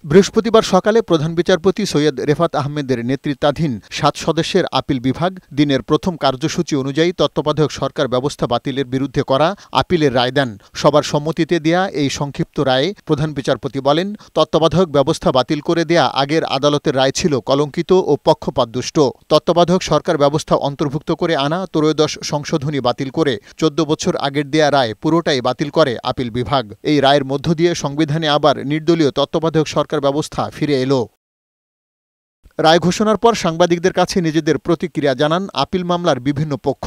বৃহস্পতিবার সকালে প্রধান বিচারপতি সৈয়দ রেফাত আহমেদের নেতৃত্বাধীন ৭ সদস্যের আপিল বিভাগ দিনের প্রথম কার্যসূচি অনুযায়ী তত্ত্বাবধায়ক সরকার ব্যবস্থা বাতিলের বিরুদ্ধে করা আপিলের রায় দেন। সবার সম্মতিতে দেয়া এই সংক্ষিপ্ত রায়ে প্রধান বিচারপতি বলেন, তত্ত্বাবধায়ক ব্যবস্থা বাতিল করে দেয়া আগের আদালতের রায় ছিল কলঙ্কিত ও পক্ষপাতদুষ্ট। তত্ত্বাবধায়ক সরকার ব্যবস্থা অন্তর্ভুক্ত করে আনা ত্রয়োদশ সংশোধনী বাতিল করে ১৪ বছর আগের দেয়া রায় পুরোটাই বাতিল করে আপিল বিভাগ। এই রায়ের মধ্য দিয়ে সংবিধানে আবার নির্দলীয় তত্ত্বাবধায়ক সরকার ব্যবস্থা ফিরে এলো। রায় ঘোষণার পর সাংবাদিকদের কাছে নিজেদের প্রতিক্রিয়া জানান আপিল মামলার বিভিন্ন পক্ষ।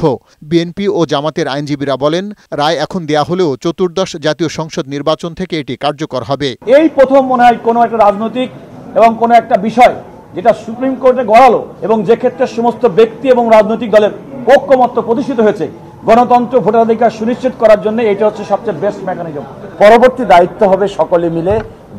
বিএনপি ও জামাতের আইনজীবীরা বলেন, রায় এখন দেয়া হলেও চতুর্দশ জাতীয় সংসদ নির্বাচন থেকে এটি কার্যকর হবে। এই প্রথম মনে হয় কোনো একটা রাজনৈতিক এবং কোনো একটা বিষয় যেটা সুপ্রিম কোর্টে গড়ালো এবং যে ক্ষেত্রে সমস্ত ব্যক্তি এবং রাজনৈতিক দলের ঐক্যমত্য প্রতিষ্ঠিত হয়েছে, গণতন্ত্র ভোটাধিকার সুনিশ্চিত করার জন্য এটা হচ্ছে সবচেয়ে বেস্ট মেকানিজম। পরবর্তী দায়িত্ব হবে সকলে মিলে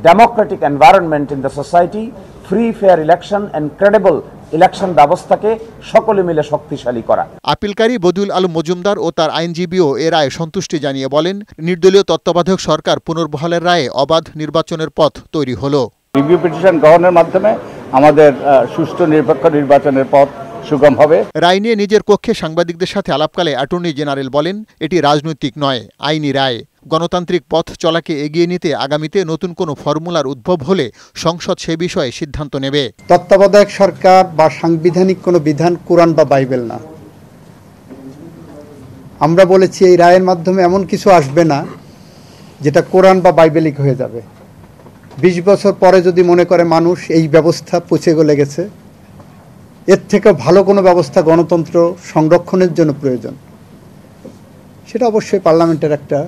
democratic environment in the society, free fair election and credible election ব্যবস্থাকে সকলে মিলে শক্তিশালী করা। আপিলকারী বদিউল আলম মজুমদার ও তার আইনজীবীও এ রায়ে সন্তুষ্টি জানিয়ে বলেন, নির্দলীয় তত্ত্বাবধায়ক সরকার পুনর্বহালের রায়ে অবাধ নির্বাচনের পথ তৈরি হলো। রিভিউ পিটিশন গ্রহণের মাধ্যমে আমাদের সুষ্ঠু নিরপেক্ষ নির্বাচনের পথ সুগম হবে। রায় নিয়ে নিজের কক্ষে সাংবাদিকদের সাথে আলাপকালে অ্যাটর্নি জেনারেল বলেন, এটি রাজনৈতিক নয়, আইনি রায়। গণতান্ত্রিক পথ চলাকে এগিয়ে নিতে আগামীতে নতুন কোনো ফর্মুলার উদ্ভব হলে সংসদ সে বিষয়ে সিদ্ধান্ত নেবে। তত্ত্বাবধায়ক সরকার বা সাংবিধানিক কোনো বিধান কোরআন বা বাইবেল না। আমরা বলেছি এই রায়ের মাধ্যমে এমন কিছু আসবে না যেটা কোরআন বা বাইবেলিক হয়ে যাবে। ২০ বছর পরে যদি মনে করে মানুষ এই ব্যবস্থা পচে গলে গেছে, এর থেকে ভালো কোনো ব্যবস্থা গণতন্ত্র সংরক্ষণের জন্য প্রয়োজন, সেটা অবশ্যই পার্লামেন্টের একটা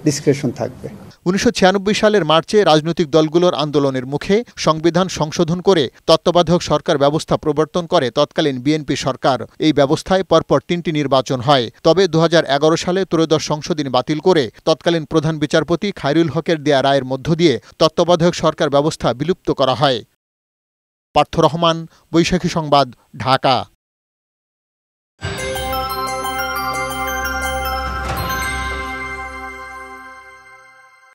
ডিসক্রিপশন থাকবে। ১৯৯৬ সালের মার্চে রাজনৈতিক দলগুলোর আন্দোলনের মুখে সংবিধান সংশোধন করে তত্ত্বাবধায়ক সরকার ব্যবস্থা প্রবর্তন করে তৎকালীন বিএনপি সরকার। এই ব্যবস্থায় পরপর ৩টি নির্বাচন হয়। তবে ২০১১ সালে ত্রয়োদশ সংশোধনী বাতিল করে তৎকালীন প্রধান বিচারপতি খায়রুল হকের দেয়া রায়ের মধ্য দিয়ে তত্ত্বাবধায়ক সরকার ব্যবস্থা বিলুপ্ত করা হয়। পার্থ রহমান, বৈশাখী সংবাদ, ঢাকা।